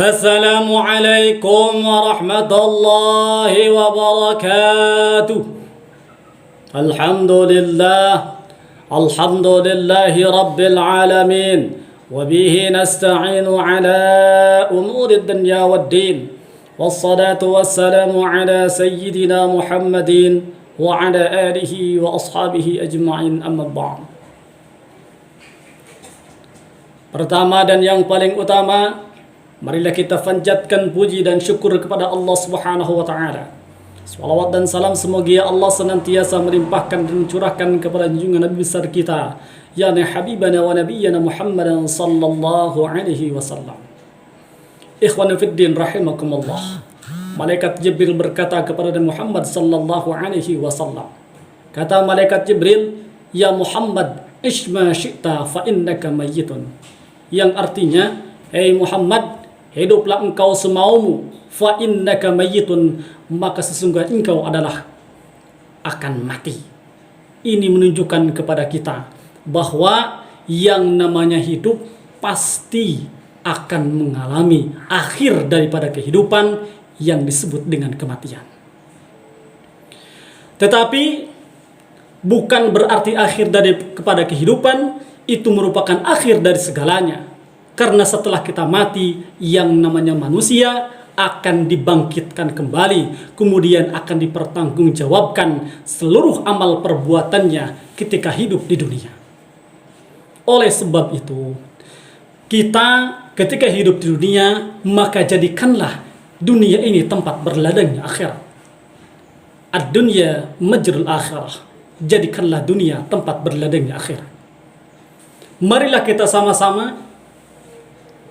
Assalamualaikum warahmatullahi wabarakatuh. Alhamdulillahi rabbil alamin. Wabihi nasta'inu ala umuri dunya waddin. Wassalatu wassalamu ala sayyidina Muhammadin wa ala alihi wa ashabihi ajma'in, amma ba'd. Pertama dan yang paling utama, marilah kita panjatkan puji dan syukur kepada Allah Subhanahu wa taala. Salawat dan salam semoga Allah senantiasa melimpahkan dan curahkan kepada junjungan Nabi besar kita, yakni habibana wa nabiyyana Muhammadan sallallahu alaihi wasallam. Ikhwan fiddin rahimakumullah. Malaikat Jibril berkata kepada Nabi Muhammad sallallahu alaihi wasallam. Kata malaikat Jibril, "Ya Muhammad, ishma syi'ta fa innaka mayyitun." Yang artinya, "Hei Muhammad, hiduplah engkau semaumu, fa innaka mayyitun, maka sesungguhnya engkau adalah akan mati." Ini menunjukkan kepada kita bahwa yang namanya hidup pasti akan mengalami akhir daripada kehidupan yang disebut dengan kematian. Tetapi bukan berarti akhir kepada kehidupan itu merupakan akhir dari segalanya. Karena setelah kita mati, yang namanya manusia akan dibangkitkan kembali, kemudian akan dipertanggungjawabkan seluruh amal perbuatannya ketika hidup di dunia. Oleh sebab itu, kita ketika hidup di dunia, maka jadikanlah dunia ini tempat berladangnya akhirat. Ad-dunya majrul akhirah. Jadikanlah dunia tempat berladangnya akhirat. Marilah kita sama-sama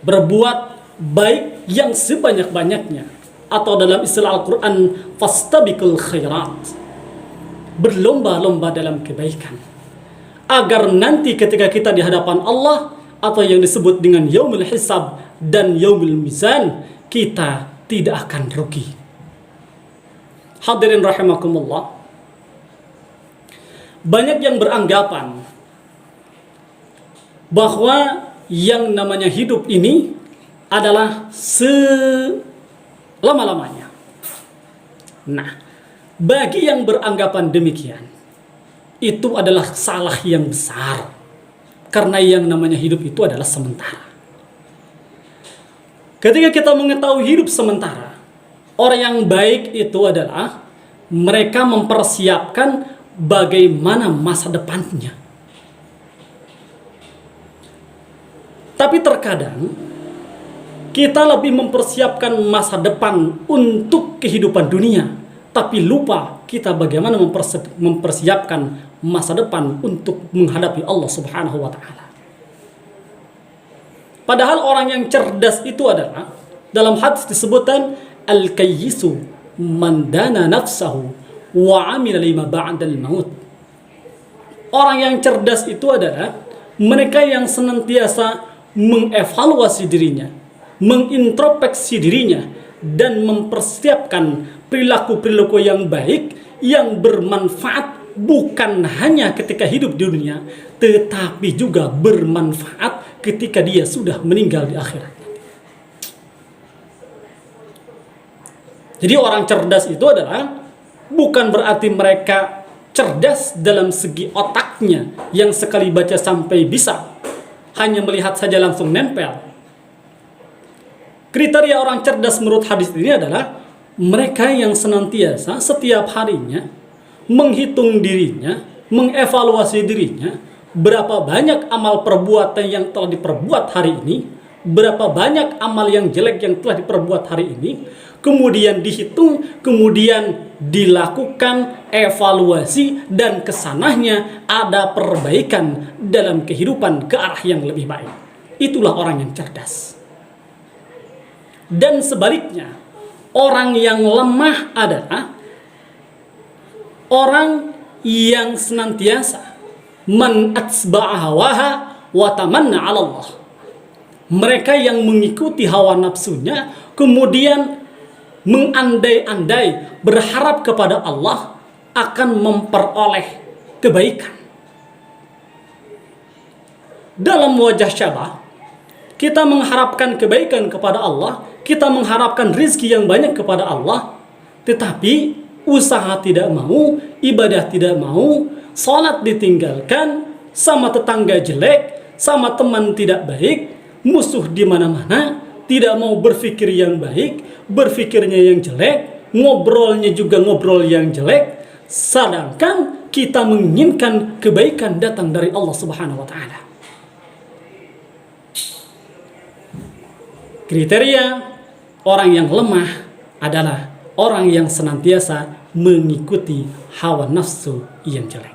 berbuat baik yang sebanyak-banyaknya, atau dalam istilah Al-Quran, fastabiqul khairat, berlomba-lomba dalam kebaikan, agar nanti ketika kita di hadapan Allah, atau yang disebut dengan yaumul hisab dan yaumul mizan, kita tidak akan rugi. Hadirin rahimakumullah, banyak yang beranggapan bahwa yang namanya hidup ini adalah selama-lamanya. Nah, bagi yang beranggapan demikian, itu adalah salah yang besar. Karena yang namanya hidup itu adalah sementara. Ketika kita mengetahui hidup sementara, orang yang baik itu adalah mereka mempersiapkan bagaimana masa depannya. Tapi terkadang kita lebih mempersiapkan masa depan untuk kehidupan dunia, tapi lupa kita bagaimana mempersiapkan masa depan untuk menghadapi Allah Subhanahu wa taala. Padahal orang yang cerdas itu adalah, dalam hadis disebutkan, al-kayyisu man dana nafsahu wa amila lima ba'dal maut. Orang yang cerdas itu adalah mereka yang senantiasa mengevaluasi dirinya, mengintrospeksi dirinya, dan mempersiapkan perilaku-perilaku yang baik, yang bermanfaat bukan hanya ketika hidup di dunia, tetapi juga bermanfaat ketika dia sudah meninggal di akhirat. Jadi orang cerdas itu adalah bukan berarti mereka cerdas dalam segi otaknya yang sekali baca sampai bisa, hanya melihat saja langsung nempel. Kriteria orang cerdas menurut hadis ini adalah mereka yang senantiasa setiap harinya menghitung dirinya, mengevaluasi dirinya, berapa banyak amal perbuatan yang telah diperbuat hari ini, berapa banyak amal yang jelek yang telah diperbuat hari ini, kemudian dihitung, kemudian dilakukan evaluasi, dan kesananya ada perbaikan dalam kehidupan ke arah yang lebih baik. Itulah orang yang cerdas. Dan sebaliknya, orang yang lemah adalah orang yang senantiasa man atsba'a hawaha wa tamanna 'ala Allah. Mereka yang mengikuti hawa nafsunya, kemudian mengandai-andai berharap kepada Allah akan memperoleh kebaikan. Dalam wajah syabah kita mengharapkan kebaikan kepada Allah, kita mengharapkan rizki yang banyak kepada Allah, tetapi usaha tidak mau, ibadah tidak mau, salat ditinggalkan, sama tetangga jelek, sama teman tidak baik, musuh di mana-mana, tidak mau berpikir yang baik, berpikirnya yang jelek, ngobrolnya juga ngobrol yang jelek, sedangkan kita menginginkan kebaikan datang dari Allah Subhanahu wa taala. Kriteria orang yang lemah adalah orang yang senantiasa mengikuti hawa nafsu yang jelek.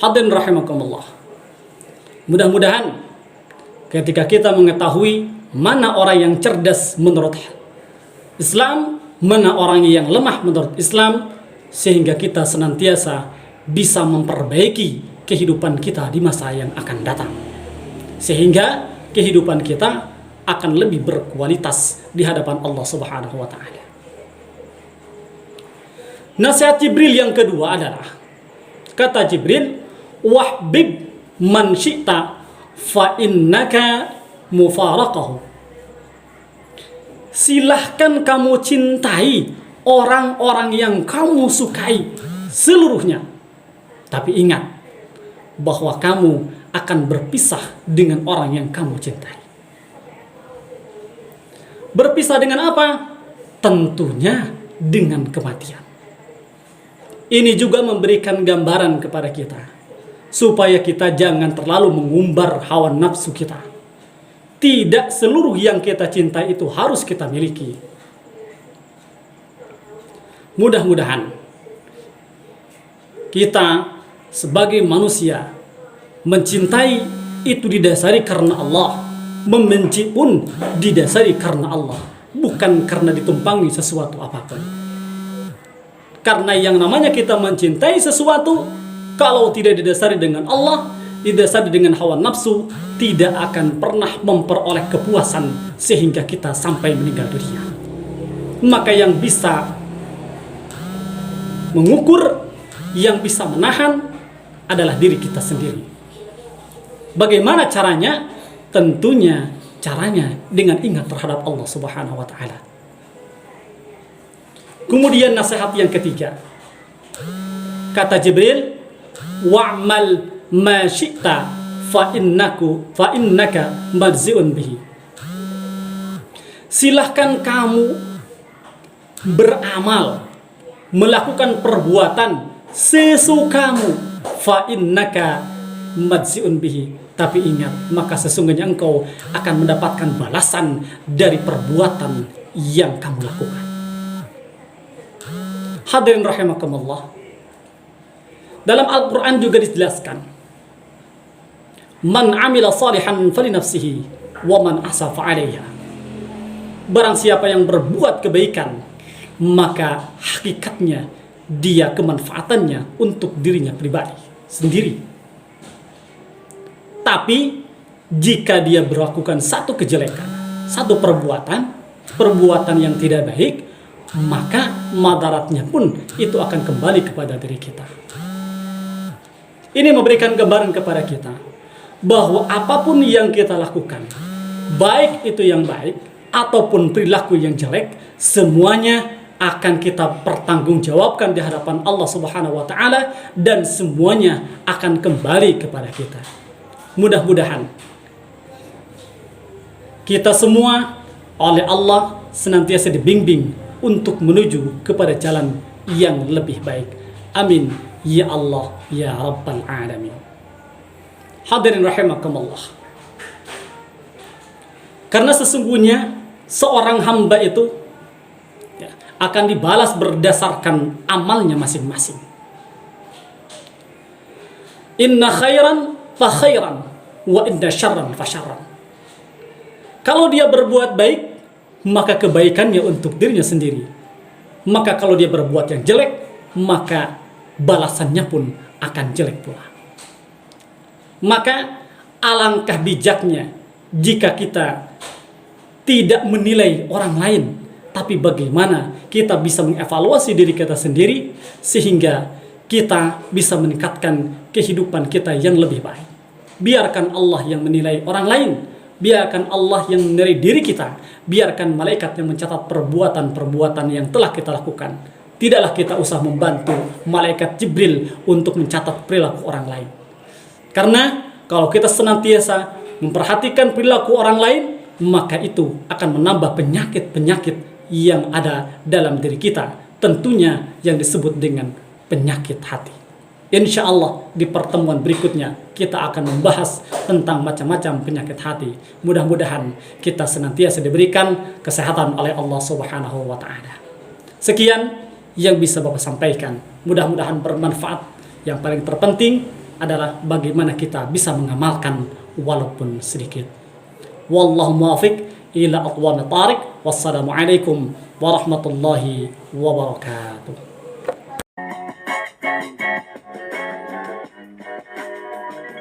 Hadirin rahimakumullah. Mudah-mudahan ketika kita mengetahui mana orang yang cerdas menurut Islam, mana orang yang lemah menurut Islam, sehingga kita senantiasa bisa memperbaiki kehidupan kita di masa yang akan datang. Sehingga kehidupan kita akan lebih berkualitas di hadapan Allah Subhanahu wa taala. Nasihat Jibril yang kedua adalah, kata Jibril, wahbib man syi'ta fa innaka mufaraqahu. Silahkan kamu cintai orang-orang yang kamu sukai seluruhnya. Tapi ingat bahwa kamu akan berpisah dengan orang yang kamu cintai. Berpisah dengan apa? Tentunya dengan kematian. Ini juga memberikan gambaran kepada kita, supaya kita jangan terlalu mengumbar hawa nafsu kita. Tidak seluruh yang kita cintai itu harus kita miliki. Mudah-mudahan kita sebagai manusia mencintai itu didasari karena Allah, membenci pun didasari karena Allah, bukan karena ditumpangi sesuatu apapun. Karena yang namanya kita mencintai sesuatu, kalau tidak didasari dengan Allah, didasari dengan hawa nafsu, tidak akan pernah memperoleh kepuasan sehingga kita sampai meninggal dunia. Maka yang bisa mengukur, yang bisa menahan adalah diri kita sendiri. Bagaimana caranya? Tentunya caranya dengan ingat terhadap Allah Subhanahu wa taala. Kemudian nasihat yang ketiga, kata Jibril, wa'mal ma syi'ta fa innaka majzi'un bihi. Silahkan kamu beramal, melakukan perbuatan sesukamu, fa innaka majzi'un bihi. Tapi ingat, maka sesungguhnya engkau akan mendapatkan balasan dari perbuatan yang kamu lakukan. Hadirin rahimakumullah. Dalam Al-Quran juga dijelaskan, man amila salihan falinafsihi wa man asafa 'alaiha. Barang siapa yang berbuat kebaikan, maka hakikatnya dia kemanfaatannya untuk dirinya pribadi sendiri. Tapi jika dia melakukan satu kejelekan, satu perbuatan yang tidak baik, maka madaratnya pun itu akan kembali kepada diri kita. Ini memberikan gambaran kepada kita bahwa apapun yang kita lakukan, baik itu yang baik ataupun perilaku yang jelek, semuanya akan kita pertanggungjawabkan di hadapan Allah Subhanahu wa taala, dan semuanya akan kembali kepada kita. Mudah-mudahan kita semua oleh Allah senantiasa dibimbing untuk menuju kepada jalan yang lebih baik. Amin ya Allah ya Rabbal Alamin. Hadirin rahimakumullah. Karena sesungguhnya seorang hamba itu akan dibalas berdasarkan amalnya masing-masing. Inna khairan fa khairan wa inna syarran fa syarran. Kalau dia berbuat baik, maka kebaikannya untuk dirinya sendiri. Maka kalau dia berbuat yang jelek, maka balasannya pun akan jelek pula. Maka alangkah bijaknya jika kita tidak menilai orang lain, tapi bagaimana kita bisa mengevaluasi diri kita sendiri sehingga kita bisa meningkatkan kehidupan kita yang lebih baik. Biarkan Allah yang menilai orang lain. Biarkan Allah yang menilai diri kita. Biarkan malaikat yang mencatat perbuatan-perbuatan yang telah kita lakukan. Tidaklah kita usah membantu malaikat Jibril untuk mencatat perilaku orang lain. Karena kalau kita senantiasa memperhatikan perilaku orang lain, maka itu akan menambah penyakit-penyakit yang ada dalam diri kita. Tentunya yang disebut dengan penyakit hati. Insya Allah di pertemuan berikutnya kita akan membahas tentang macam-macam penyakit hati. Mudah-mudahan kita senantiasa diberikan kesehatan oleh Allah Subhanahu wa Ta'ala. Sekian yang bisa Bapak sampaikan. Mudah-mudahan bermanfaat. Yang paling terpenting adalah bagaimana kita bisa mengamalkan walaupun sedikit. Wallahu muwaffiq ila aqwamit thariq. Wassalamualaikum warahmatullahi wabarakatuh.